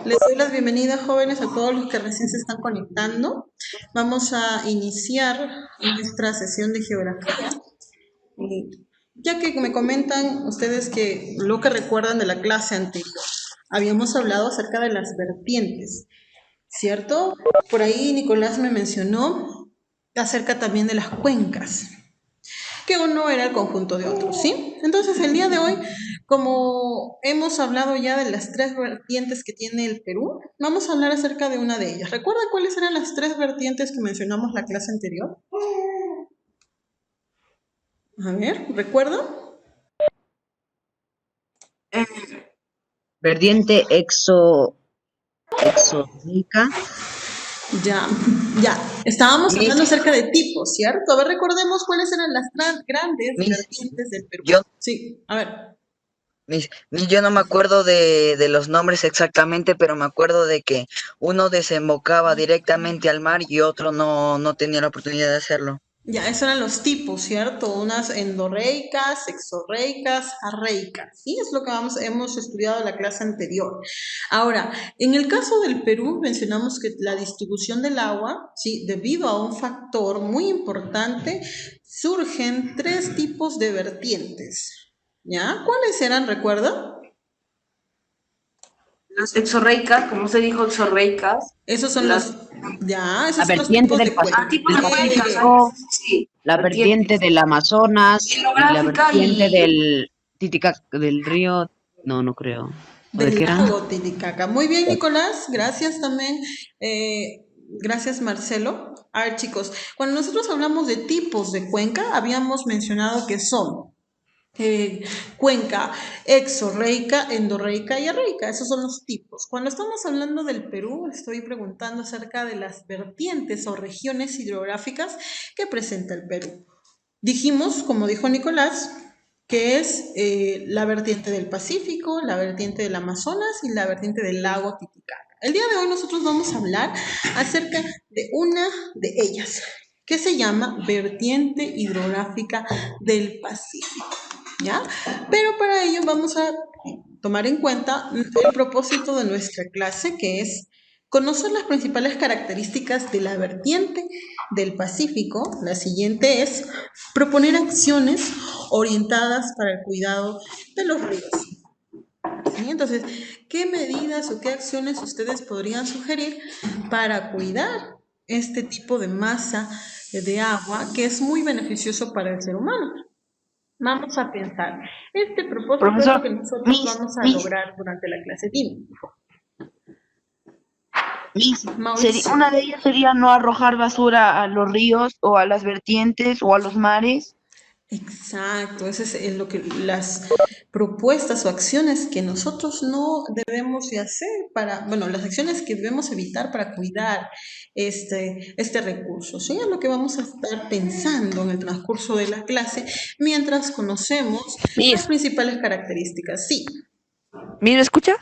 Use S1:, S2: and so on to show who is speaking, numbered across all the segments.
S1: Les doy las bienvenidas, jóvenes, a todos los que recién se están conectando. Vamos a iniciar nuestra sesión de geografía. Ya que me comentan ustedes que lo que recuerdan de la clase anterior, habíamos hablado acerca de las vertientes, ¿cierto? Por ahí Nicolás me mencionó acerca también de las cuencas, que uno era el conjunto de otros, ¿sí? Entonces, el día de hoy, como hemos hablado ya de las tres vertientes que tiene el Perú, vamos a hablar acerca de una de ellas. ¿Recuerda cuáles eran las tres vertientes que mencionamos la clase anterior? A ver, ¿recuerda?
S2: Vertiente exorreica.
S1: Ya, ya. Estábamos
S2: Miss,
S1: hablando acerca de tipos, ¿cierto? A ver, recordemos cuáles eran las grandes
S2: Miss,
S1: vertientes del Perú.
S2: yo,
S1: Sí, a ver.
S2: yo no me acuerdo de los nombres exactamente, pero me acuerdo de que uno desembocaba directamente al mar y otro no tenía la oportunidad de hacerlo.
S1: Ya, esos eran los tipos, ¿cierto? Unas endorreicas, exorreicas, arreicas. Sí, es lo que hemos estudiado en la clase anterior. Ahora, en el caso del Perú, mencionamos que la distribución del agua, sí, debido a un factor muy importante, surgen tres tipos de vertientes. ¿Ya? ¿Cuáles eran, recuerda?
S3: Las exorreicas, como se dijo, exorreicas,
S1: Esos son
S3: las
S1: los, ya,
S2: La
S1: esos son los
S2: vertiente
S1: tipos
S2: del
S1: de cuenca.
S3: tipos de cuencas,
S2: Pacífico,
S3: sí,
S2: la vertiente
S3: vertientes.
S2: del Amazonas y la
S3: Hidrográfica
S2: vertiente
S3: y
S2: del del río, no creo. ¿O de
S1: Del
S2: qué eran?
S1: lago Titicaca. Muy bien, Nicolás. Gracias también. Gracias, Marcelo. A ver, chicos, cuando nosotros hablamos de tipos de cuenca, habíamos mencionado que son cuenca exorreica, endorreica y arreica. Esos son los tipos. Cuando estamos hablando del Perú, estoy preguntando acerca de las vertientes o regiones hidrográficas que presenta el Perú. Dijimos, como dijo Nicolás, que es la vertiente del Pacífico, la vertiente del Amazonas y la vertiente del lago Titicaca. El día de hoy nosotros vamos a hablar acerca de una de ellas, que se llama vertiente hidrográfica del Pacífico, ¿ya? Pero para ello vamos a tomar en cuenta el propósito de nuestra clase, que es conocer las principales características de la vertiente del Pacífico. La siguiente es proponer acciones orientadas para el cuidado de los ríos. ¿Sí? Entonces, ¿qué medidas o qué acciones ustedes podrían sugerir para cuidar este tipo de masa de agua que es muy beneficioso para el ser humano? Vamos a pensar. Este propósito es lo que
S3: profesor,
S1: nosotros vamos a
S3: Miss,
S1: lograr durante la clase. Dime,
S3: una
S1: Mauricio.
S3: de ellas sería no arrojar basura a los ríos o a las vertientes o a los mares.
S1: Exacto, ese es lo que las propuestas o acciones que nosotros no debemos de hacer para, bueno, las acciones que debemos evitar para cuidar este recurso. ¿Sí? Es lo que vamos a estar pensando en el transcurso de la clase mientras conocemos las
S3: Miss,
S1: principales características. Sí,
S3: ¿me escucha?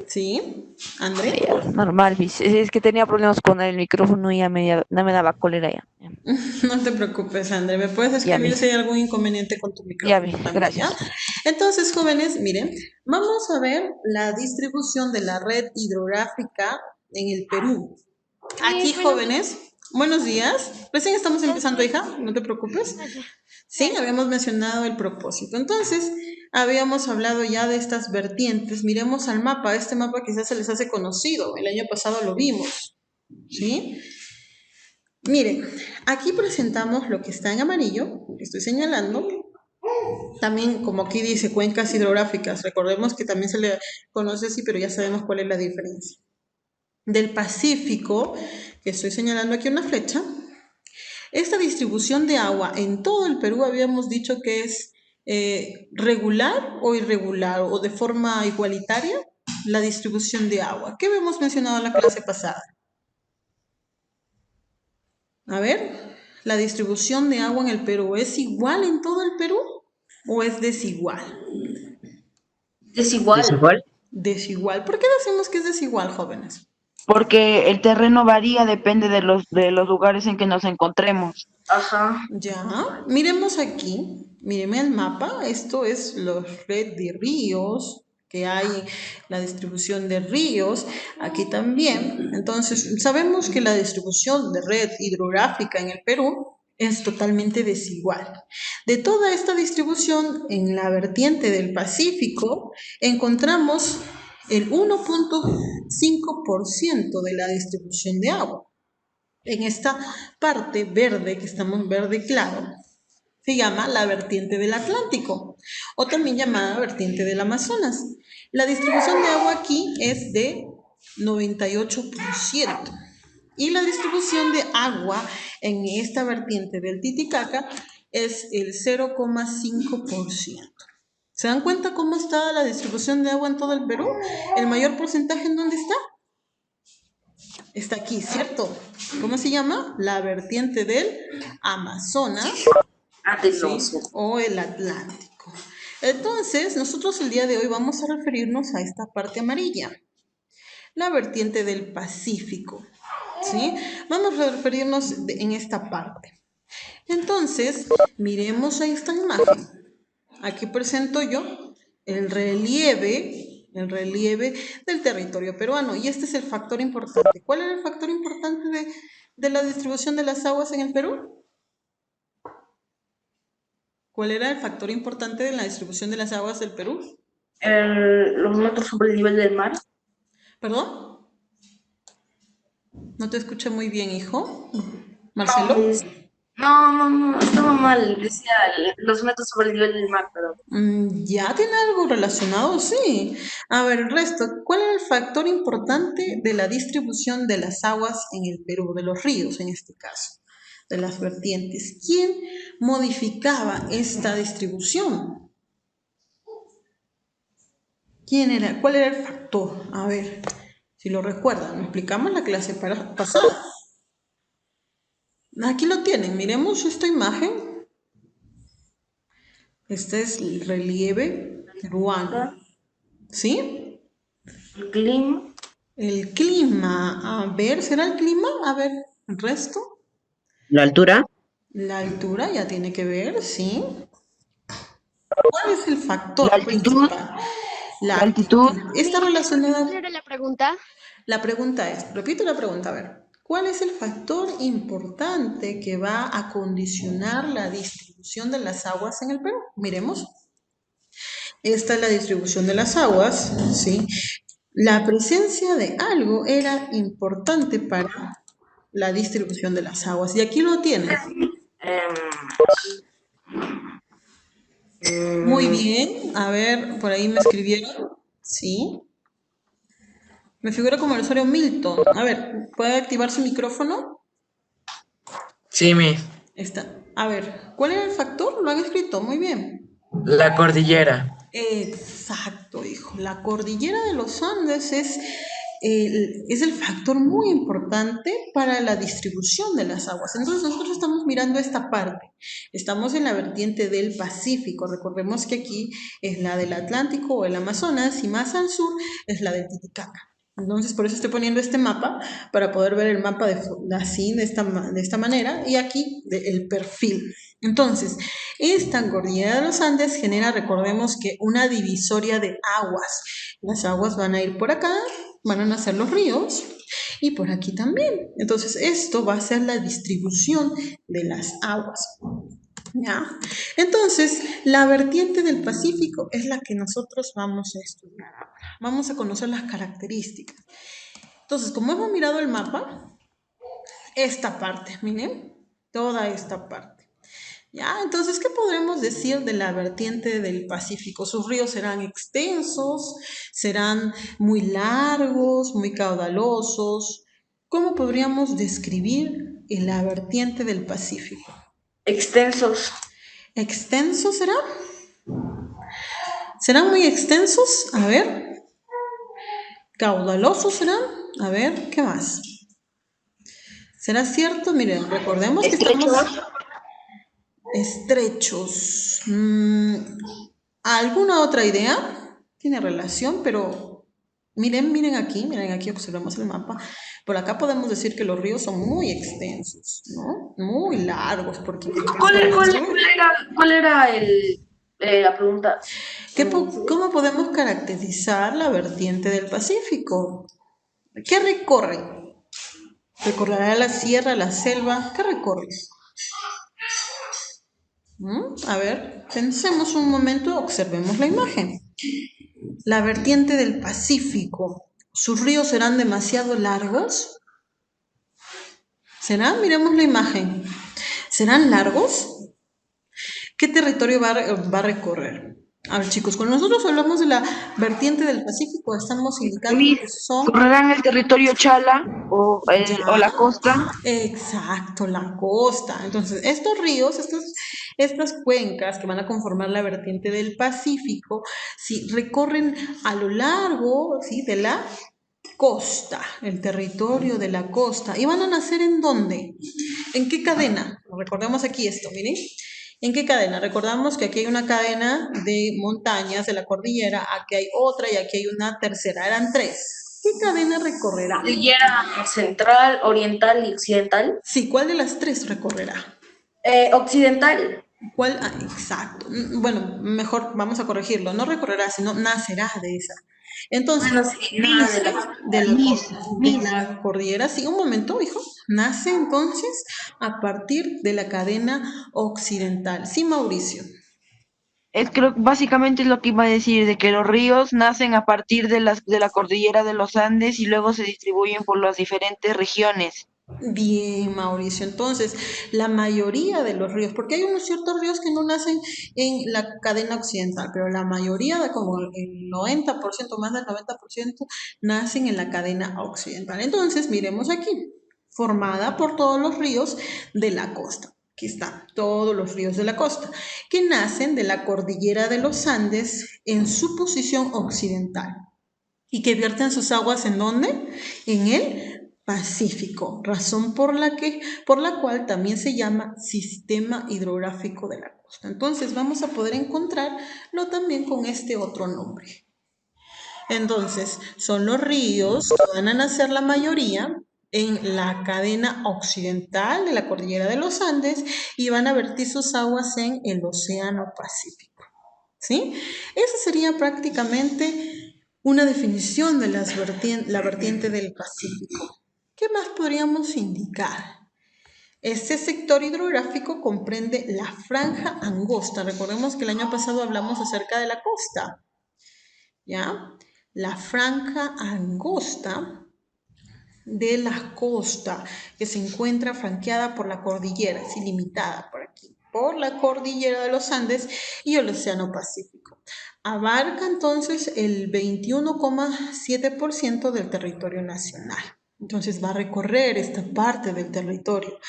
S1: sí,
S3: Ah,
S1: André.
S3: ya, normal, Miss. Es que tenía problemas con el micrófono y no me daba cólera ya.
S1: No te preocupes, André. ¿Me puedes
S3: Ya,
S1: escribir si
S3: Miss.
S1: hay algún inconveniente con tu
S3: Ya,
S1: micrófono
S3: Miss.
S1: también, ya?
S3: Gracias.
S1: Entonces, jóvenes, miren, vamos a ver la distribución de la red hidrográfica en el Perú. Aquí, jóvenes, buenos días. Recién estamos empezando, hija, no te preocupes. Sí, habíamos mencionado el propósito. Entonces, habíamos hablado ya de estas vertientes. Miremos al mapa. Este mapa quizás se les hace conocido. El año pasado lo vimos. ¿Sí? Miren, aquí presentamos lo que está en amarillo, que estoy señalando. También, como aquí dice, cuencas hidrográficas. Recordemos que también se le conoce así, pero ya sabemos cuál es la diferencia. Del Pacífico, que estoy señalando aquí una flecha, esta distribución de agua en todo el Perú habíamos dicho que es regular o irregular o de forma igualitaria la distribución de agua. ¿Qué habíamos mencionado en la clase pasada? A ver, ¿la distribución de agua en el Perú es igual en todo el Perú o es desigual?
S3: Desigual.
S2: ¿Desigual?
S1: Desigual. ¿Por qué decimos que es desigual, jóvenes?
S3: Porque el terreno varía, depende de los lugares en que nos encontremos. Ajá.
S1: Ya, miremos aquí, míreme el mapa, esto es la red de ríos, que hay la distribución de ríos, aquí también. Entonces, sabemos que la distribución de red hidrográfica en el Perú es totalmente desigual. De toda esta distribución, en la vertiente del Pacífico, encontramos el 1.5% de la distribución de agua. En esta parte verde, que estamos verde claro, se llama la vertiente del Atlántico, o también llamada vertiente del Amazonas. La distribución de agua aquí es de 98%. Y la distribución de agua en esta vertiente del Titicaca es el 0,5%. ¿Se dan cuenta cómo está la distribución de agua en todo el Perú? ¿El mayor porcentaje en dónde está? Está aquí, ¿cierto? ¿Cómo se llama? La vertiente del Amazonas, ¿sí? O el Atlántico. Entonces, nosotros el día de hoy vamos a referirnos a esta parte amarilla, la vertiente del Pacífico, ¿sí? Vamos a referirnos en esta parte. Entonces, miremos a esta imagen. Aquí presento yo el relieve del territorio peruano. Y este es el factor importante. ¿Cuál era el factor importante de la distribución de las aguas en el Perú? ¿Cuál era el factor importante de la distribución de las aguas del Perú?
S4: Los metros sobre el nivel del mar.
S1: ¿Perdón? No te escuché muy bien, hijo. ¿Marcelo?
S4: No, estaba mal. Decía los metros sobre el nivel del mar, pero...
S1: Ya tiene algo relacionado, sí. A ver, el resto, ¿cuál era el factor importante de la distribución de las aguas en el Perú, de los ríos en este caso, de las vertientes? ¿Quién modificaba esta distribución? ¿Quién era? ¿Cuál era el factor? A ver, si lo recuerdan, lo explicamos en la clase pasada. Aquí lo tienen, miremos esta imagen. Este es el relieve peruano, ¿sí?
S4: El clima.
S1: El clima, a ver, ¿será el clima? A ver, ¿el resto?
S5: ¿La altura?
S1: La altura ya tiene que ver, ¿sí? ¿Cuál es el factor
S3: La altitud.
S1: principal?
S3: La altitud.
S1: Está relacionada.
S6: ¿Cuál era la pregunta?
S1: La pregunta es, repito la pregunta, a ver, ¿cuál es el factor importante que va a condicionar la distribución de las aguas en el Perú? Miremos. Esta es la distribución de las aguas, ¿sí? La presencia de algo era importante para la distribución de las aguas. Y aquí lo tienes. Muy bien. A ver, por ahí me escribieron. Sí. Me figura como el usuario Milton. A ver, ¿puede activar su micrófono?
S7: Sí,
S1: Está. A ver, ¿cuál era el factor? Lo han escrito. Muy bien.
S7: la cordillera.
S1: Exacto, hijo. La cordillera de los Andes es el factor muy importante para la distribución de las aguas. Entonces nosotros estamos mirando esta parte. Estamos en la vertiente del Pacífico. Recordemos que aquí es la del Atlántico o el Amazonas y más al sur es la del Titicaca. Entonces, por eso estoy poniendo este mapa, para poder ver el mapa así, de esta manera, y aquí el perfil. Entonces, esta cordillera de los Andes genera, recordemos que una divisoria de aguas. Las aguas van a ir por acá, van a nacer los ríos, y por aquí también. Entonces, esto va a ser la distribución de las aguas. ¿Ya? Entonces, la vertiente del Pacífico es la que nosotros vamos a estudiar ahora. Vamos a conocer las características. Entonces, como hemos mirado el mapa, esta parte, miren, toda esta parte. ¿Ya? Entonces, ¿qué podremos decir de la vertiente del Pacífico? Sus ríos serán extensos, serán muy largos, muy caudalosos. ¿Cómo podríamos describir la vertiente del Pacífico?
S4: Extensos.
S1: ¿Extensos será? ¿Serán muy extensos? A ver. ¿Caudalosos serán? A ver, ¿qué más? ¿Será cierto? Miren, recordemos que estamos... Estrechos. ¿Alguna otra idea? Tiene relación, pero miren aquí, observemos el mapa. Por acá podemos decir que los ríos son muy extensos, ¿no? Muy largos, porque...
S4: ¿Cuál era el la pregunta.
S1: ¿Cómo podemos caracterizar la vertiente del Pacífico? ¿Qué recorre? ¿Recorrerá la sierra, la selva? ¿Qué recorre? A ver, pensemos un momento, observemos la imagen. La vertiente del Pacífico. ¿Sus ríos serán demasiado largos? ¿Serán? Miremos la imagen. ¿Serán largos? ¿Qué territorio va a recorrer? A ver, chicos, cuando nosotros hablamos de la vertiente del Pacífico, estamos indicando
S3: Miss,
S1: que son
S3: ¿correrán el territorio Chala o
S1: ya,
S3: la costa?
S1: exacto, la costa. Entonces, estos ríos, estas cuencas que van a conformar la vertiente del Pacífico, sí, recorren a lo largo, ¿sí?, de la costa, el territorio de la costa. ¿Y van a nacer en dónde? ¿En qué cadena? Recordemos aquí esto, miren. ¿En qué cadena? Recordamos que aquí hay una cadena de montañas de la cordillera, aquí hay otra y aquí hay una tercera. Eran tres. ¿Qué cadena recorrerá?
S4: Cordillera central, oriental y occidental.
S1: Sí, ¿cuál de las tres recorrerá?
S4: Occidental.
S1: ¿Cuál? Ah, exacto. Bueno, mejor vamos a corregirlo. No recorrerá, sino nacerá de esa. Entonces,
S4: Bueno, sí, nada
S3: Miss,
S4: de la.
S1: de la cordillera, sí, un momento, hijo. Nace entonces a partir de la cadena occidental. Sí, Mauricio.
S3: es creo básicamente es lo que iba a decir, de que los ríos nacen a partir de la cordillera de los Andes y luego se distribuyen por las diferentes regiones.
S1: Bien, Mauricio. Entonces, la mayoría de los ríos, porque hay unos ciertos ríos que no nacen en la cadena occidental, pero la mayoría, de como el 90%, más del 90%, nacen en la cadena occidental. Entonces, miremos aquí, formada por todos los ríos de la costa. Aquí están todos los ríos de la costa, que nacen de la cordillera de los Andes en su posición occidental y que vierten sus aguas ¿en dónde? En el Pacífico, razón por la cual también se llama sistema hidrográfico de la costa. Entonces vamos a poder encontrarlo también con este otro nombre. Entonces, son los ríos que van a nacer la mayoría en la cadena occidental de la cordillera de los Andes y van a vertir sus aguas en el Océano Pacífico. ¿Sí? Esa sería prácticamente una definición de la vertiente del Pacífico. ¿Qué más podríamos indicar? Este sector hidrográfico comprende la franja angosta. Recordemos que el año pasado hablamos acerca de la costa. ¿Ya? La franja angosta de la costa que se encuentra franqueada por la cordillera, es ilimitada por aquí, por la cordillera de los Andes y el Océano Pacífico. Abarca entonces el 21,7% del territorio nacional. Entonces va a recorrer esta parte del territorio,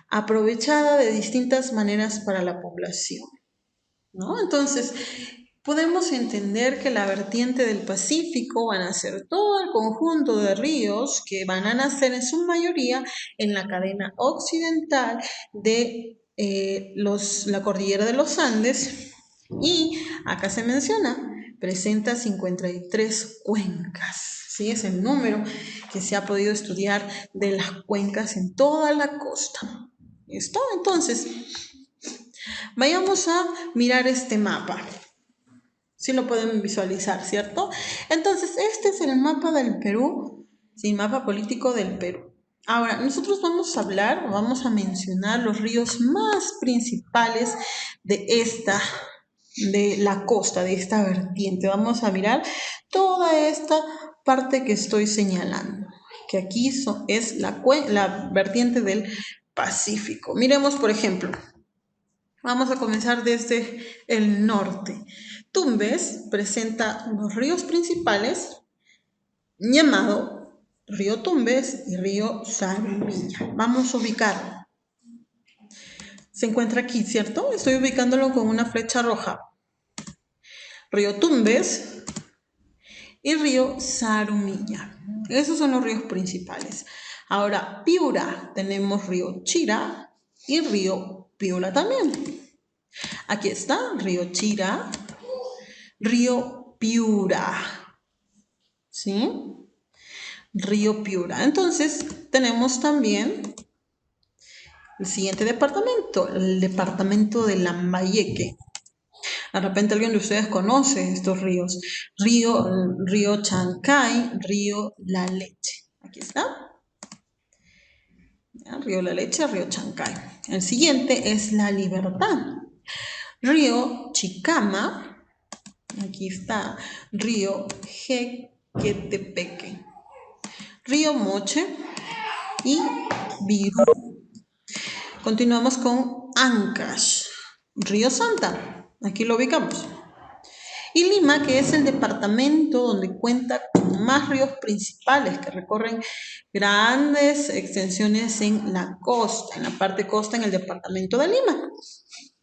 S1: aprovechada de distintas maneras para la población, ¿no? Entonces, podemos entender que la vertiente del Pacífico van a ser todo el conjunto de ríos que van a nacer en su mayoría en la cadena occidental de la cordillera de los Andes y acá se menciona, presenta 53 cuencas. ¿Sí? Es el número que se ha podido estudiar de las cuencas en toda la costa. ¿Listo? Entonces, vayamos a mirar este mapa. Sí lo pueden visualizar, ¿cierto? Entonces, este es el mapa del Perú, sí, mapa político del Perú. Ahora, nosotros vamos a mencionar los ríos más principales de la costa, de esta vertiente. Vamos a mirar toda esta parte que estoy señalando, que aquí es la vertiente del Pacífico. Miremos, por ejemplo, vamos a comenzar desde el norte. Tumbes presenta unos ríos principales llamado río Tumbes y río Sarumiña. Vamos a ubicarlo. Se encuentra aquí, ¿cierto? Estoy ubicándolo con una flecha roja. Río Tumbes y río Sarumiña. Esos son los ríos principales. Ahora, Piura, tenemos río Chira y río Piura también. Aquí está, río Chira, río Piura, ¿sí? Río Piura. Entonces, tenemos también el siguiente departamento, el departamento de Lambayeque. De repente alguien de ustedes conoce estos ríos. Río Chancay, río La Leche. Aquí está. ¿Ya? Río La Leche, río Chancay. El siguiente es La Libertad. Río Chicama. Aquí está. Río Jequetepeque. Río Moche y Virú. Continuamos con Ancash. Río Santa. Aquí lo ubicamos. Y Lima, que es el departamento donde cuenta con más ríos principales que recorren grandes extensiones en la costa, en la parte costa, en el departamento de Lima.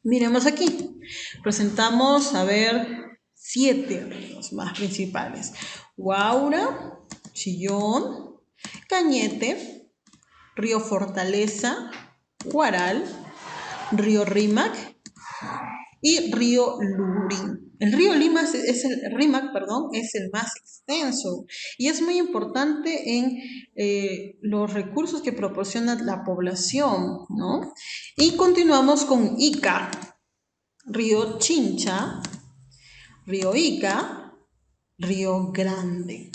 S1: Miremos aquí, presentamos, a ver, 7 ríos más principales. Guaura, Chillón, Cañete, río Fortaleza, Guaral, río Rímac y río Lurín. El río Rímac es el más extenso y es muy importante en los recursos que proporciona la población, ¿no? Y continuamos con Ica, río Chincha, río Ica, río Grande.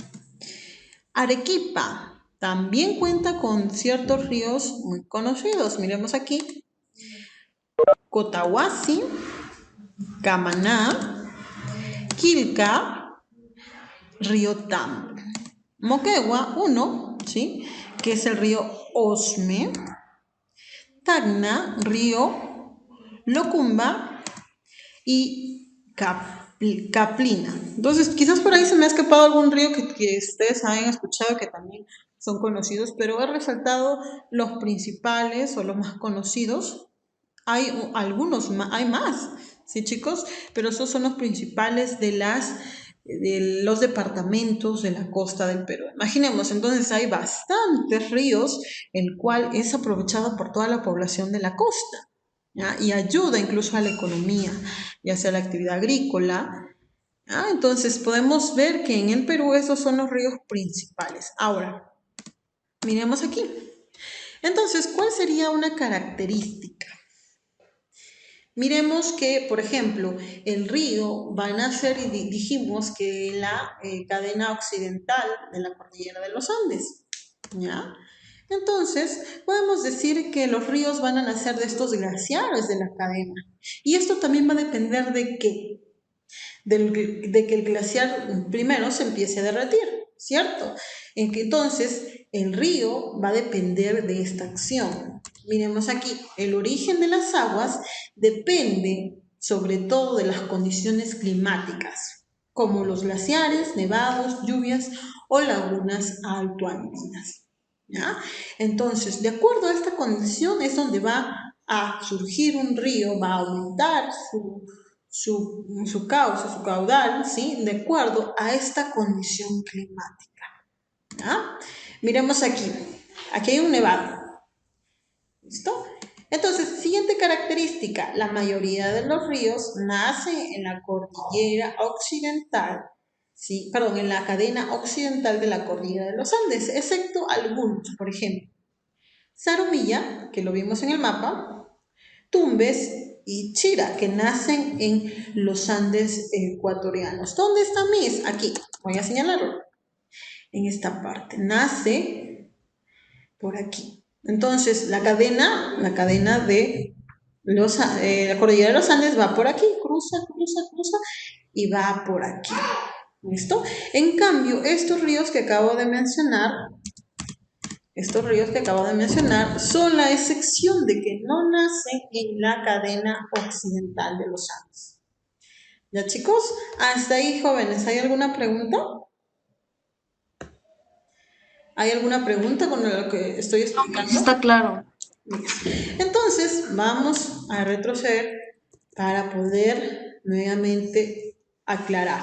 S1: Arequipa también cuenta con ciertos ríos muy conocidos. Miremos aquí. Cotahuasi, Camaná, Quilca, río Tambo. Moquegua, uno, ¿sí? Que es el río Osme. Tacna, río Locumba y Caplina. Entonces, quizás por ahí se me ha escapado algún río que ustedes hayan escuchado que también son conocidos, pero he resaltado los principales o los más conocidos. Hay algunos más, hay más, ¿sí, chicos? Pero esos son los principales de los departamentos de la costa del Perú. Imaginemos, entonces hay bastantes ríos, el cual es aprovechado por toda la población de la costa, ¿ya? Y ayuda incluso a la economía, ya sea la actividad agrícola. ¿Ya? Entonces podemos ver que en el Perú esos son los ríos principales. Ahora, miremos aquí. Entonces, ¿cuál sería una característica? Miremos que, por ejemplo, el río va a nacer y dijimos que la cadena occidental de la cordillera de los Andes, ¿ya? Entonces, podemos decir que los ríos van a nacer de estos glaciares de la cadena. Y esto también va a depender de qué, de que el glaciar primero se empiece a derretir, ¿cierto? Entonces, el río va a depender de esta acción. Miremos aquí, el origen de las aguas depende sobre todo de las condiciones climáticas, como los glaciares, nevados, lluvias o lagunas altoandinas. ¿Ya? Entonces, de acuerdo a esta condición es donde va a surgir un río, va a aumentar su cauce, su caudal, ¿sí? De acuerdo a esta condición climática. ¿Ya? Miremos aquí. Aquí hay un nevado. ¿Listo? Entonces, siguiente característica. La mayoría de los ríos nacen en la cordillera occidental, ¿sí? Perdón, en la cadena occidental de la cordillera de los Andes, excepto algunos, por ejemplo. Zarumilla, que lo vimos en el mapa, Tumbes y Chira, que nacen en los Andes ecuatorianos. ¿Dónde está Miss? Aquí, voy a señalarlo. En esta parte. Nace por aquí. Entonces, la cadena de la cordillera de los Andes va por aquí, cruza y va por aquí. ¿Listo? En cambio, estos ríos que acabo de mencionar son la excepción de que no nacen en la cadena occidental de los Andes. ¿Ya, chicos? Hasta ahí, jóvenes, ¿hay alguna pregunta? ¿Hay alguna pregunta con lo que estoy explicando?
S4: Está claro.
S1: Entonces, vamos a retroceder para poder nuevamente aclarar.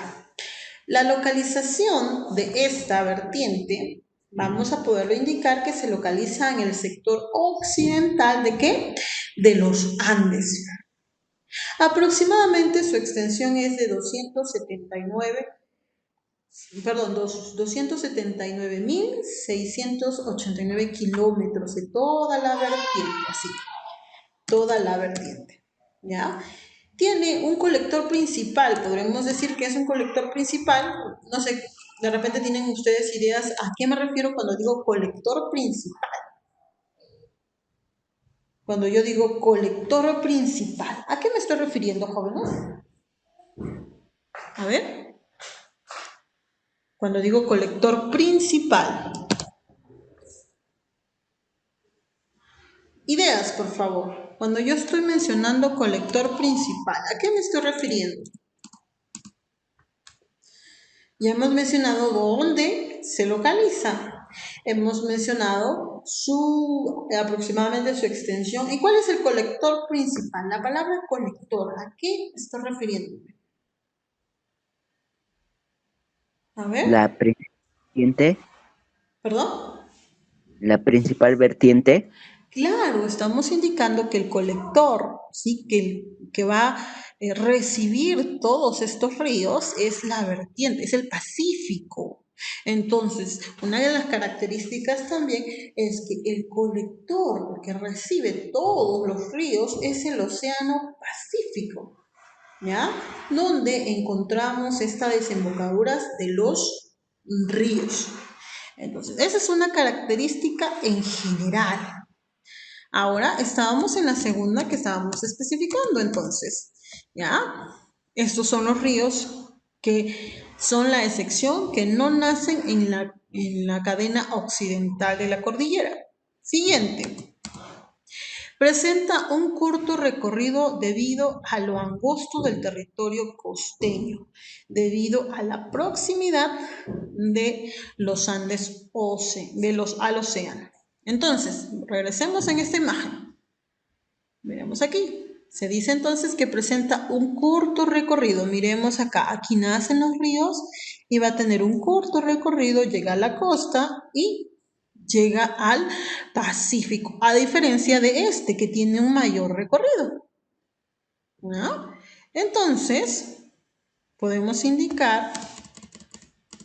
S1: La localización de esta vertiente, vamos a poderlo indicar que se localiza en el sector occidental ¿de qué? De los Andes. Aproximadamente su extensión es de 279.689 kilómetros de toda la vertiente, así, toda la vertiente, ¿ya? tiene un colector principal, podremos decir que es un colector principal, no sé, de repente tienen ustedes ideas a qué me refiero cuando digo colector principal. Cuando yo digo colector principal, ¿a qué me estoy refiriendo, jóvenes? A ver, cuando digo colector principal. Ideas, por favor. Cuando yo estoy mencionando colector principal, ¿a qué me estoy refiriendo? Ya hemos mencionado dónde se localiza. Hemos mencionado aproximadamente su extensión. ¿Y cuál es el colector principal? La palabra colector, ¿a qué me estoy refiriendo? A ver,
S5: La vertiente,
S1: ¿perdón?
S5: la principal vertiente.
S1: Claro, estamos indicando que el colector, ¿sí? que va a recibir todos estos ríos es la vertiente, es el Pacífico. Entonces, una de las características también es que el colector que recibe todos los ríos es el Océano Pacífico, ¿ya? Donde encontramos estas desembocaduras de los ríos. Entonces, esa es una característica en general. Ahora estábamos en la segunda que estábamos especificando, entonces, ¿ya? Estos son los ríos que son la excepción, que no nacen en la cadena occidental de la cordillera. Siguiente. Presenta un corto recorrido debido a lo angosto del territorio costeño, debido a la proximidad de los Andes al océano. Entonces, regresemos en esta imagen. Miremos aquí. Se dice entonces que presenta un corto recorrido. Miremos acá. Aquí nacen los ríos y va a tener un corto recorrido, llega a la costa y llega al Pacífico, a diferencia de este que tiene un mayor recorrido. ¿No? Entonces, podemos indicar,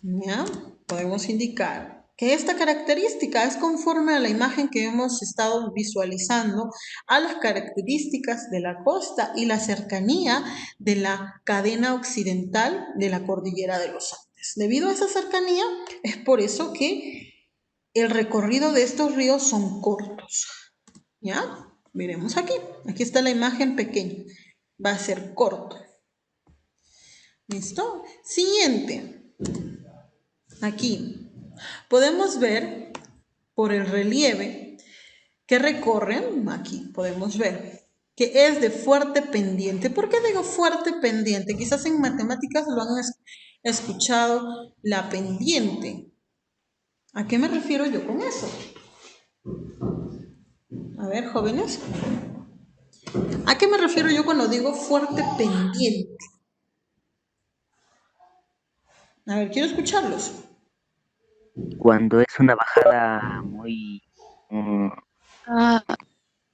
S1: ¿ya? Podemos indicar que esta característica es conforme a la imagen que hemos estado visualizando a las características de la costa y la cercanía de la cadena occidental de la cordillera de los Andes. Debido a esa cercanía, es por eso que el recorrido de estos ríos son cortos. ¿Ya? Miremos aquí. Aquí está la imagen pequeña. Va a ser corto. ¿Listo? Siguiente. Aquí podemos ver por el relieve que recorren, aquí podemos ver que es de fuerte pendiente. ¿Por qué digo fuerte pendiente? Quizás en matemáticas lo han escuchado, la pendiente. ¿A qué me refiero yo con eso? A ver, jóvenes. ¿A qué me refiero yo cuando digo fuerte pendiente? A ver, quiero escucharlos.
S5: Cuando es una bajada muy...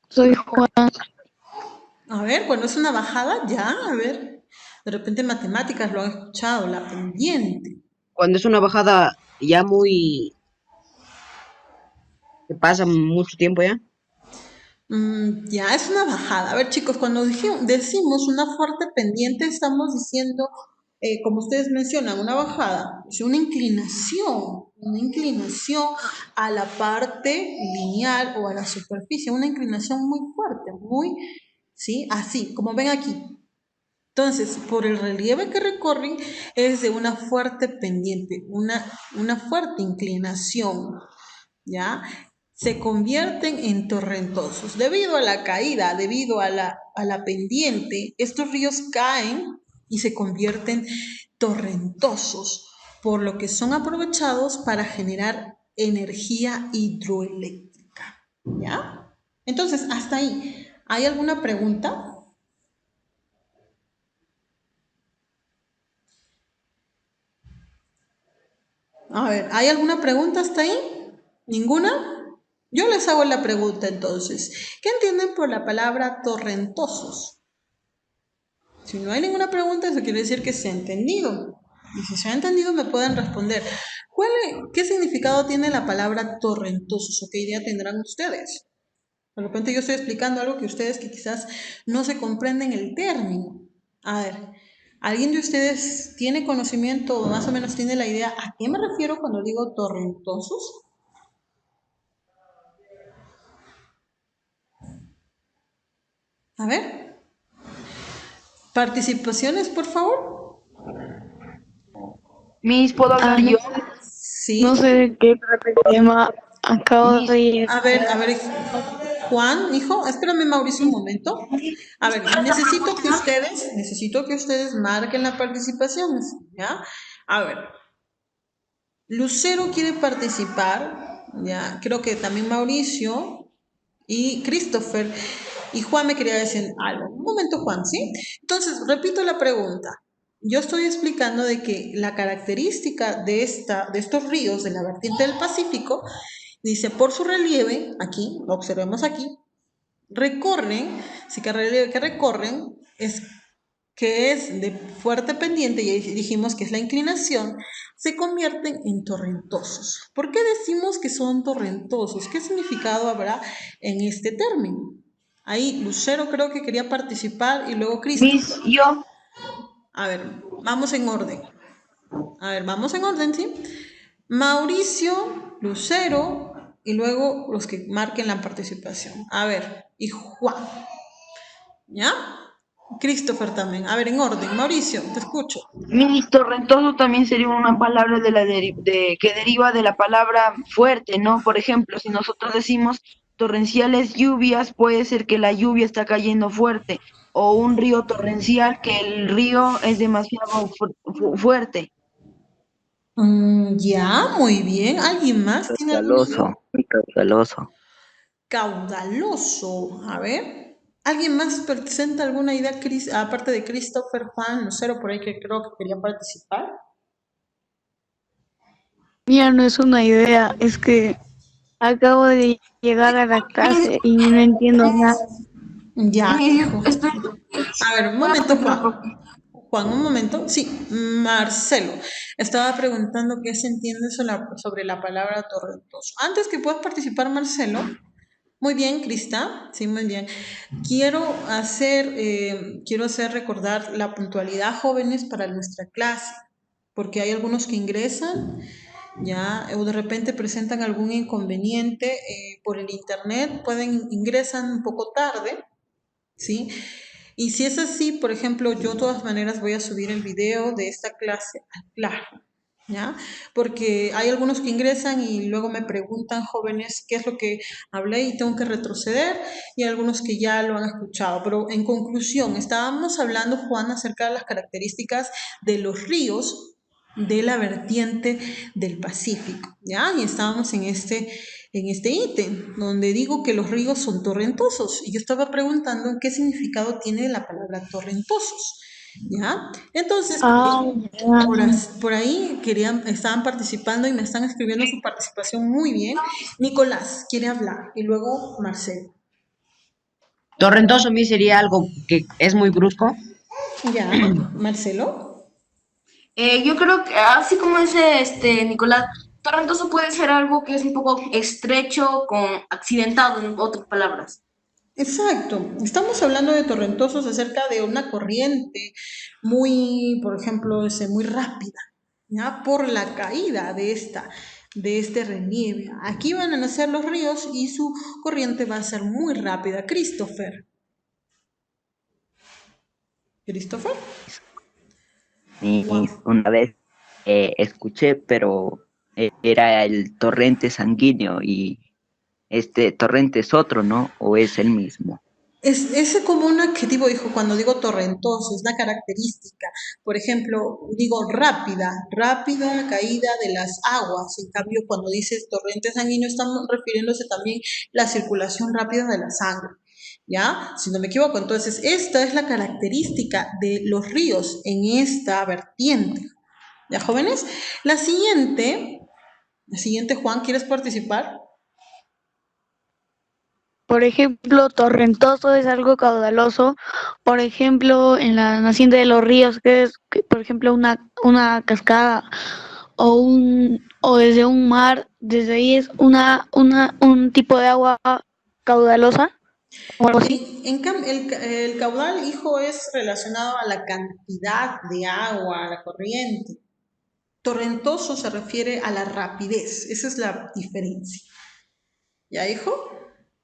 S3: Soy Juan.
S1: A ver, cuando es una bajada, ya, a ver. De repente en matemáticas lo han escuchado, la pendiente.
S6: Cuando es una bajada ya muy... que pasa mucho tiempo ya.
S1: Ya es una bajada. A ver, chicos, cuando decimos una fuerte pendiente, estamos diciendo, como ustedes mencionan, una bajada, es una inclinación a la parte lineal o a la superficie, una inclinación muy fuerte, muy, ¿sí? Así, como ven aquí. Entonces, por el relieve que recorren, es de una fuerte pendiente, una fuerte inclinación, ¿ya? Se convierten en torrentosos. Debido a la caída, debido a la pendiente, estos ríos caen y se convierten torrentosos, por lo que son aprovechados para generar energía hidroeléctrica. ¿Ya? Entonces, hasta ahí. ¿Hay alguna pregunta? A ver, ¿hay alguna pregunta hasta ahí? ¿Ninguna? Yo les hago la pregunta entonces. ¿Qué entienden por la palabra torrentosos? Si no hay ninguna pregunta, eso quiere decir que se ha entendido. Y si se ha entendido, me pueden responder. ¿Qué significado tiene la palabra torrentosos o qué idea tendrán ustedes? De repente yo estoy explicando algo que ustedes que quizás no se comprenden el término. A ver, ¿alguien de ustedes tiene conocimiento o más o menos tiene la idea a qué me refiero cuando digo torrentosos? A ver, participaciones, por favor.
S3: Miss, ¿puedo hablar
S8: no,
S3: yo?
S8: no sé
S1: Sí.
S8: de qué trata el tema. Acabo
S3: Miss,
S8: de ir.
S1: A ver, Juan, hijo, espérame Mauricio un momento. A ver, necesito que ustedes marquen las participaciones, ¿ya? A ver, Lucero quiere participar, ya, creo que también Mauricio y Christopher y Juan me quería decir algo. Un momento, Juan, ¿sí? Entonces, repito la pregunta. Yo estoy explicando de que la característica de estos ríos de la vertiente del Pacífico, dice, por su relieve, aquí, lo observemos aquí, recorren, sí que relieve que recorren, que es de fuerte pendiente, y dijimos que es la inclinación, se convierten en torrentosos. ¿Por qué decimos que son torrentosos? ¿Qué significado habrá en este término? Ahí Lucero creo que quería participar y luego Christopher.
S3: Miss, yo.
S1: A ver, vamos en orden. A ver, vamos en orden, ¿sí? Mauricio, Lucero y luego los que marquen la participación. A ver, y Juan. ¿Ya? Christopher también. A ver, en orden. Mauricio, te escucho.
S3: Miss, torrentoso también sería una palabra que deriva de la palabra fuerte, ¿no? Por ejemplo, si nosotros decimos torrenciales lluvias, puede ser que la lluvia está cayendo fuerte, o un río torrencial, que el río es demasiado fuerte.
S1: Ya, muy bien. ¿Alguien más tiene alguna idea?
S5: Caudaloso, muy caudaloso.
S1: Caudaloso. A ver. ¿Alguien más presenta alguna idea, aparte de Christopher, Juan, Lucero, por ahí que creo que querían participar?
S8: Mira, no es una idea, es que acabo de llegar a la
S4: Miss,
S8: clase y no entiendo nada.
S1: Ya,
S4: miss,
S1: hijo.
S4: estoy...
S1: A ver, un momento, Juan. Juan, un momento. Sí, Marcelo. Estaba preguntando qué se entiende sobre la palabra torrentoso. Antes que puedas participar, Marcelo. Muy bien, Crista. Sí, muy bien. Quiero hacer recordar la puntualidad, jóvenes, para nuestra clase, porque hay algunos que ingresan ya o de repente presentan algún inconveniente por el internet, ingresan un poco tarde, ¿sí? Y si es así, por ejemplo, yo de todas maneras voy a subir el video de esta clase al Claro, ¿ya? Porque hay algunos que ingresan y luego me preguntan, jóvenes, qué es lo que hablé y tengo que retroceder, y hay algunos que ya lo han escuchado. Pero en conclusión, estábamos hablando, Juan, acerca de las características de los ríos de la vertiente del Pacífico, ¿ya? Y estábamos en este ítem, donde digo que los ríos son torrentosos. Y yo estaba preguntando qué significado tiene la palabra torrentosos, ¿ya? Entonces,
S8: Ah, ya.
S1: por ahí estaban participando y me están escribiendo su participación muy bien. Nicolás quiere hablar y luego Marcelo.
S6: Torrentoso a mí sería algo que es muy brusco.
S1: ¿Ya? Marcelo.
S4: Yo creo que, así como dice Nicolás, torrentoso puede ser algo que es un poco estrecho, con accidentado, en otras palabras.
S1: Exacto, estamos hablando de torrentosos acerca de una corriente muy, por ejemplo, muy rápida, ¿ya? Por la caída de este relieve. Aquí van a nacer los ríos y su corriente va a ser muy rápida. Christopher.
S5: Y
S1: Wow.
S5: una vez escuché, pero era el torrente sanguíneo y este torrente es otro, ¿no? ¿O es el mismo?
S1: Es como un adjetivo, dijo, cuando digo torrentoso, es una característica. Por ejemplo, digo rápida caída de las aguas. En cambio, cuando dices torrente sanguíneo, estamos refiriéndose también a la circulación rápida de la sangre. ¿Ya? Si no me equivoco. Entonces, esta es la característica de los ríos en esta vertiente. ¿Ya, jóvenes? La siguiente, Juan, ¿quieres participar?
S8: Por ejemplo, torrentoso es algo caudaloso. Por ejemplo, en la naciente de los ríos, por ejemplo, una cascada o desde un mar, desde ahí es un tipo de agua caudalosa. o algo así.
S1: En cambio, el caudal, hijo, es relacionado a la cantidad de agua, a la corriente. Torrentoso se refiere a la rapidez, esa es la diferencia. ¿Ya, hijo?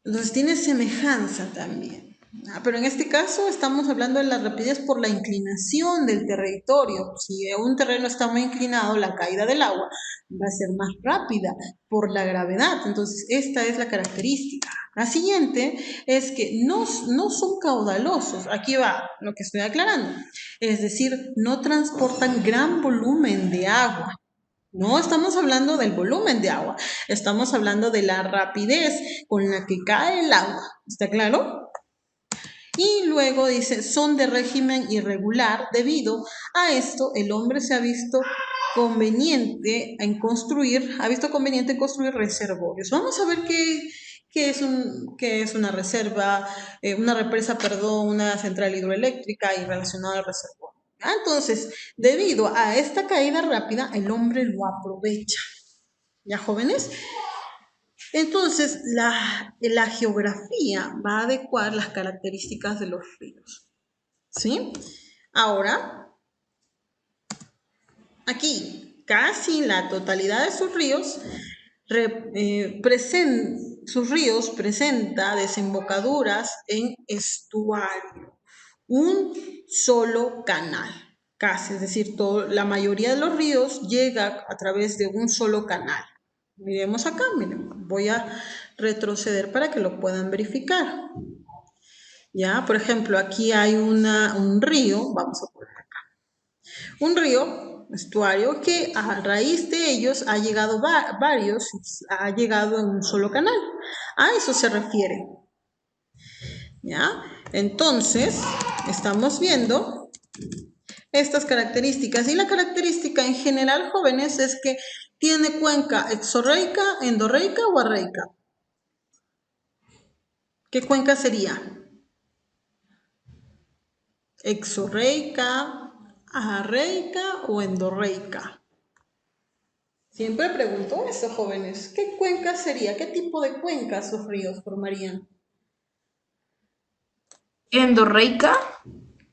S1: Entonces tiene semejanza también. Pero en este caso estamos hablando de la rapidez por la inclinación del territorio. Si un terreno está muy inclinado, la caída del agua va a ser más rápida por la gravedad. Entonces, esta es la característica. La siguiente es que no son caudalosos. Aquí va lo que estoy aclarando. Es decir, no transportan gran volumen de agua. No estamos hablando del volumen de agua, estamos hablando de la rapidez con la que cae el agua. ¿Está claro? Y luego dice, son de régimen irregular. Debido a esto, el hombre se ha visto conveniente en construir, reservorios. Vamos a ver qué es una reserva, una represa, perdón, una central hidroeléctrica y relacionado al reservorio. Entonces, debido a esta caída rápida, el hombre lo aprovecha. ¿Ya, jóvenes? Entonces, la geografía va a adecuar las características de los ríos. ¿Sí? Ahora, aquí, casi la totalidad de sus ríos presenta desembocaduras en estuario. Un solo canal, casi, es decir, la mayoría de los ríos llega a través de un solo canal. Miremos acá, miren, voy a retroceder para que lo puedan verificar. Ya, por ejemplo, aquí hay un río, vamos a poner acá, un río, estuario, que a raíz de ellos ha llegado varios, ha llegado en un solo canal. A eso se refiere. ¿Ya? Entonces, estamos viendo estas características. Y la característica en general, jóvenes, es que tiene cuenca exorreica, endorreica o arreica. ¿Qué cuenca sería? Exorreica, arreica o endorreica. Siempre pregunto eso, jóvenes. ¿Qué cuenca sería? ¿Qué tipo de cuencas los ríos formarían?
S4: ¿Endorreica?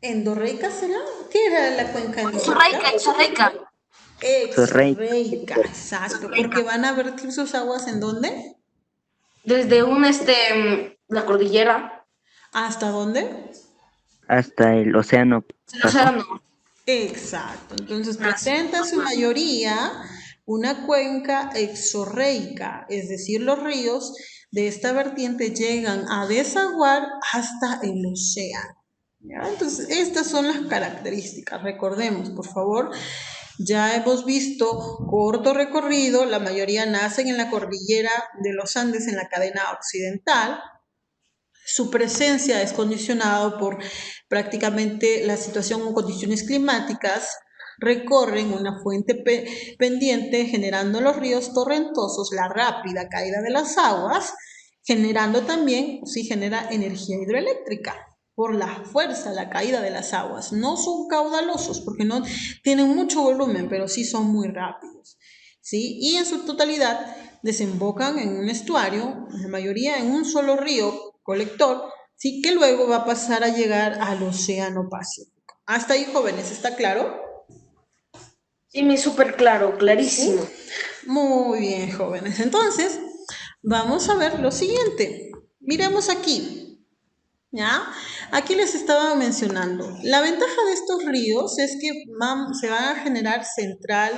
S1: ¿Endorreica será? ¿Qué era la cuenca
S4: endorreica? Exorreica.
S1: Exorreica, exacto. Porque van a vertir sus aguas ¿en dónde?
S4: Desde la cordillera.
S1: ¿Hasta dónde?
S5: Hasta el océano.
S4: El océano.
S1: Exacto. Entonces presenta en su mayoría una cuenca exorreica, es decir, los ríos de esta vertiente llegan a desaguar hasta el océano. ¿Ya? Entonces, estas son las características. Recordemos, por favor, ya hemos visto corto recorrido, la mayoría nacen en la cordillera de los Andes, en la cadena occidental. Su presencia es condicionada por prácticamente la situación o condiciones climáticas. Recorren una fuente pendiente generando los ríos torrentosos, la rápida caída de las aguas, generando también, sí, genera energía hidroeléctrica por la fuerza, la caída de las aguas. No son caudalosos porque no tienen mucho volumen, pero sí son muy rápidos, ¿sí? Y en su totalidad desembocan en un estuario, la mayoría en un solo río colector, ¿sí? Que luego va a pasar a llegar al Océano Pacífico. Hasta ahí, jóvenes, ¿está claro?
S4: Sí, me súper claro, clarísimo.
S1: Muy bien, jóvenes. Entonces, vamos a ver lo siguiente. Miremos aquí. ¿Ya? Aquí les estaba mencionando. La ventaja de estos ríos es que se van a generar central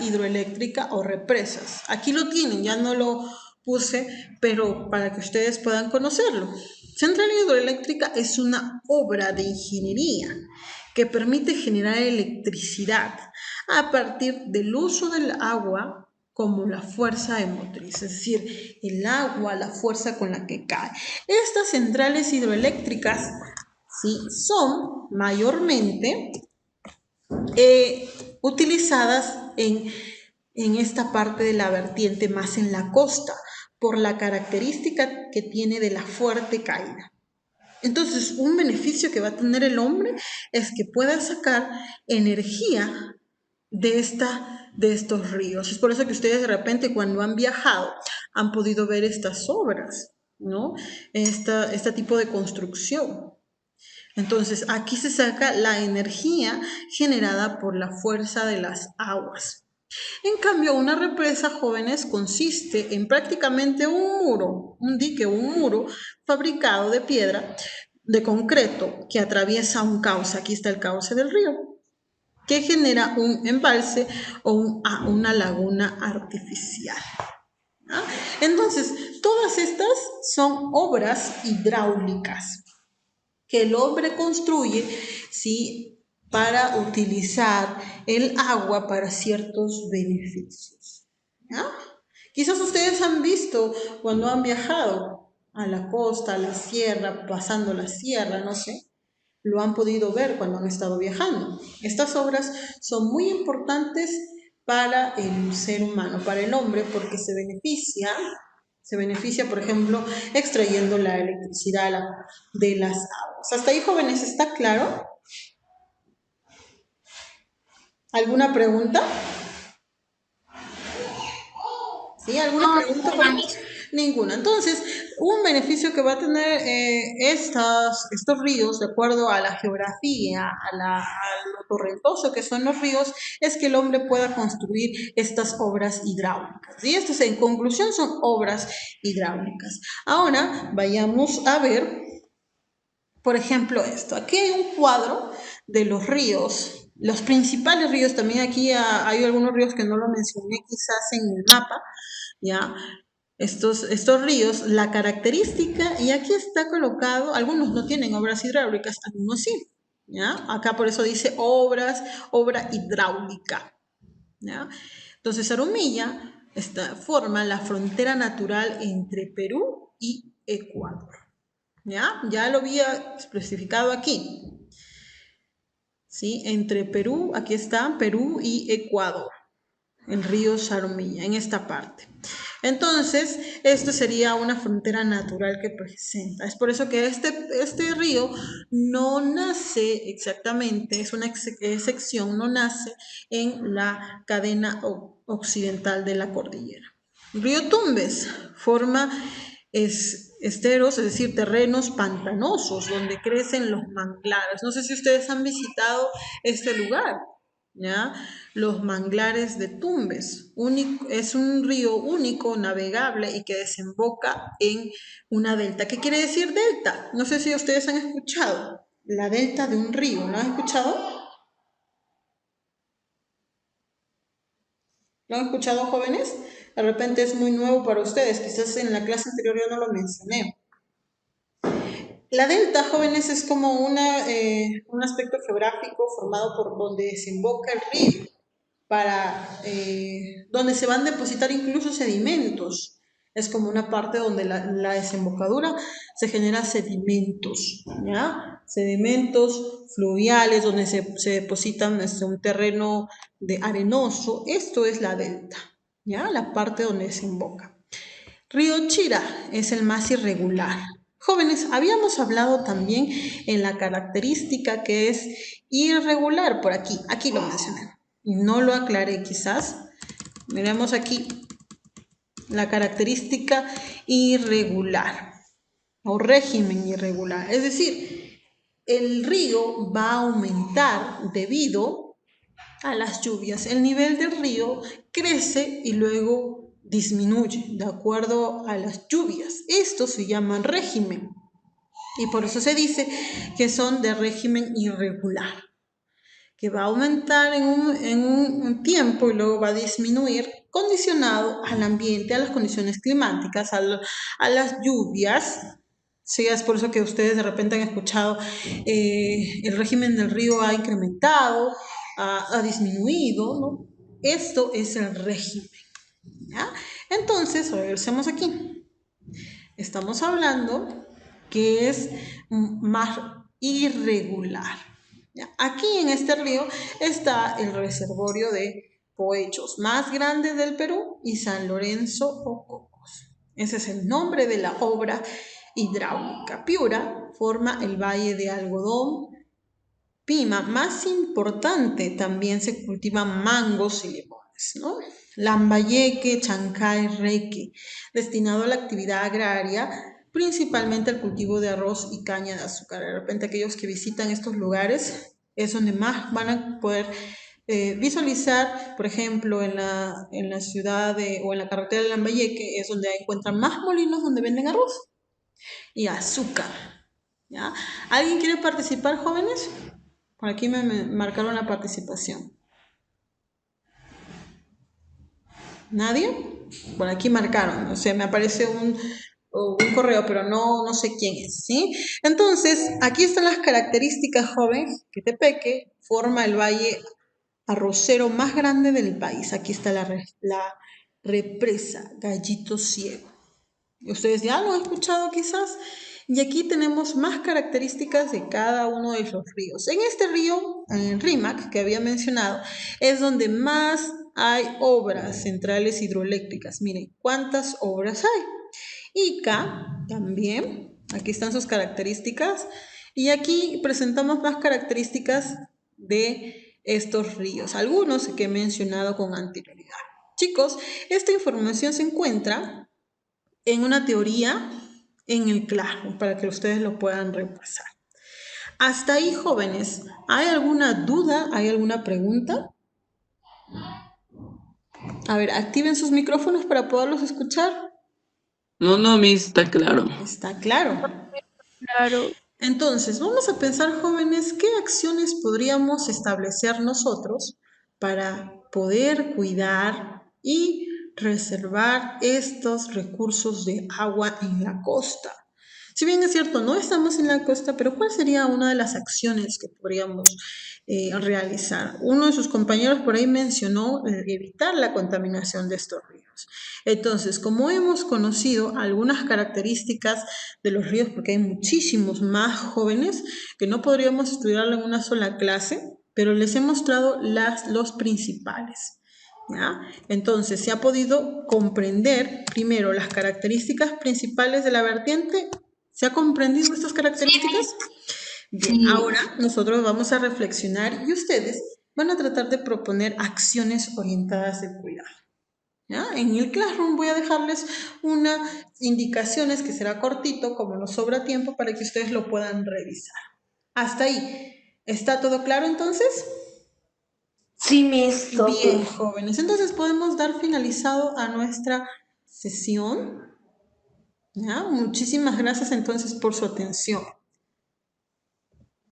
S1: hidroeléctrica o represas. Aquí lo tienen, ya no lo puse, pero para que ustedes puedan conocerlo. Central hidroeléctrica es una obra de ingeniería que permite generar electricidad a partir del uso del agua como la fuerza de motriz, es decir, el agua, la fuerza con la que cae. Estas centrales hidroeléctricas, ¿sí?, son mayormente utilizadas en esta parte de la vertiente, más en la costa, por la característica que tiene de la fuerte caída. Entonces, un beneficio que va a tener el hombre es que pueda sacar energía de estos ríos. Es por eso que ustedes de repente cuando han viajado han podido ver estas obras, ¿no? Este tipo de construcción. Entonces, aquí se saca la energía generada por la fuerza de las aguas. En cambio, una represa, jóvenes, consiste en prácticamente un muro, un dique, un muro fabricado de piedra, de concreto, que atraviesa un cauce. Aquí está el cauce del río, que genera un embalse o una laguna artificial. ¿Ah? Entonces, todas estas son obras hidráulicas que el hombre construye, ¿sí?, para utilizar el agua para ciertos beneficios. ¿Ya? Quizás ustedes han visto cuando han viajado a la costa, a la sierra, pasando la sierra, no sé, lo han podido ver cuando han estado viajando. Estas obras son muy importantes para el ser humano, para el hombre, porque se beneficia, por ejemplo, extrayendo la electricidad de las aguas. Hasta ahí, jóvenes, ¿está claro? ¿Alguna pregunta? ¿Sí? ¿Alguna pregunta, jóvenes? Ninguna. Entonces, un beneficio que va a tener estos ríos, de acuerdo a la geografía, a lo torrentoso que son los ríos, es que el hombre pueda construir estas obras hidráulicas. Y estas, en conclusión, son obras hidráulicas. Ahora, vayamos a ver, por ejemplo, esto. Aquí hay un cuadro de los ríos, los principales ríos. También aquí hay algunos ríos que no lo mencioné quizás en el mapa, ¿ya? Estos ríos, la característica, y aquí está colocado, algunos no tienen obras hidráulicas, algunos sí, ¿ya? Acá por eso dice obra hidráulica, ¿ya? Entonces, Arumilla forma la frontera natural entre Perú y Ecuador, ¿ya? Ya lo había especificado aquí, ¿sí? Entre Perú, aquí está, Perú y Ecuador, el río Sarumilla, en esta parte. Entonces, esto sería una frontera natural que presenta. Es por eso que este río no nace exactamente, es una sección, no nace en la cadena occidental de la cordillera. El río Tumbes forma esteros, es decir, terrenos pantanosos donde crecen los manglares. No sé si ustedes han visitado este lugar, ¿ya? Los manglares de Tumbes. Es un río único, navegable y que desemboca en una delta. ¿Qué quiere decir delta? No sé si ustedes han escuchado la delta de un río. ¿Lo han escuchado? ¿Lo han escuchado, jóvenes? De repente es muy nuevo para ustedes. Quizás en la clase anterior yo no lo mencioné. La delta, jóvenes, es como un aspecto geográfico formado por donde desemboca el río, donde se van a depositar incluso sedimentos. Es como una parte donde la desembocadura se genera sedimentos, ¿ya? Sedimentos fluviales donde se depositan un terreno arenoso. Esto es la delta, ¿ya? La parte donde desemboca. Río Chira es el más irregular. Jóvenes, habíamos hablado también en la característica que es irregular, por aquí lo mencioné. No lo aclaré quizás. Miremos aquí la característica irregular o régimen irregular. Es decir, el río va a aumentar debido a las lluvias. El nivel del río crece y luego disminuye de acuerdo a las lluvias. Esto se llama régimen y por eso se dice que son de régimen irregular, que va a aumentar en un tiempo y luego va a disminuir, condicionado al ambiente, a las condiciones climáticas, a las lluvias. Sí, es por eso que ustedes de repente han escuchado el régimen del río ha incrementado, ha disminuido, ¿no? Esto es el régimen, ¿ya? Entonces, regresemos aquí. Estamos hablando que es más irregular. ¿Ya? Aquí en este río está el reservorio de Poechos, más grande del Perú, y San Lorenzo o Cocos. Ese es el nombre de la obra hidráulica. Piura forma el valle de algodón. Pima, más importante, también se cultivan mangos y limones, ¿no? Lambayeque, Chancay, Reque, destinado a la actividad agraria, principalmente el cultivo de arroz y caña de azúcar. De repente aquellos que visitan estos lugares es donde más van a poder visualizar, por ejemplo, en la ciudad o en la carretera de Lambayeque, es donde encuentran más molinos donde venden arroz y azúcar. ¿Ya? ¿Alguien quiere participar, jóvenes? Por aquí me marcaron la participación. ¿Nadie? Por aquí marcaron, o sea, me aparece un correo, pero no sé quién es, ¿sí? Entonces, aquí están las características, jóvenes, que Tepeque forma el valle arrocero más grande del país. Aquí está la represa Gallito Ciego. Ustedes ya lo han escuchado quizás. Y aquí tenemos más características de cada uno de los ríos. En este río, en el Rímac, que había mencionado, es donde más hay obras centrales hidroeléctricas. Miren cuántas obras hay. Ica también, aquí están sus características. Y aquí presentamos más características de estos ríos, algunos que he mencionado con anterioridad. Chicos, esta información se encuentra en una teoría en el Classroom para que ustedes lo puedan repasar. Hasta ahí, jóvenes, ¿hay alguna duda? ¿Hay alguna pregunta? A ver, activen sus micrófonos para poderlos escuchar.
S7: No, Miss, está claro.
S1: Está claro.
S8: Claro.
S1: Entonces, vamos a pensar, jóvenes, qué acciones podríamos establecer nosotros para poder cuidar y reservar estos recursos de agua en la costa. Si bien es cierto, no estamos en la costa, pero ¿cuál sería una de las acciones que podríamos realizar? Uno de sus compañeros por ahí mencionó evitar la contaminación de estos ríos. Entonces, como hemos conocido algunas características de los ríos, porque hay muchísimos más jóvenes que no podríamos estudiarlo en una sola clase, pero les he mostrado los principales. ¿Ya? Entonces, se ha podido comprender primero las características principales de la vertiente. ¿Se ha comprendido estas características? Bien,
S3: Sí.
S1: ahora nosotros vamos a reflexionar y ustedes van a tratar de proponer acciones orientadas de cuidado. ¿Ya? En el Classroom voy a dejarles unas indicaciones que será cortito, como nos sobra tiempo, para que ustedes lo puedan revisar. Hasta ahí. ¿Está todo claro entonces?
S4: Sí, Miss.
S1: Bien, jóvenes. Entonces podemos dar finalizado a nuestra sesión. ¿Ya? Muchísimas gracias entonces por su atención.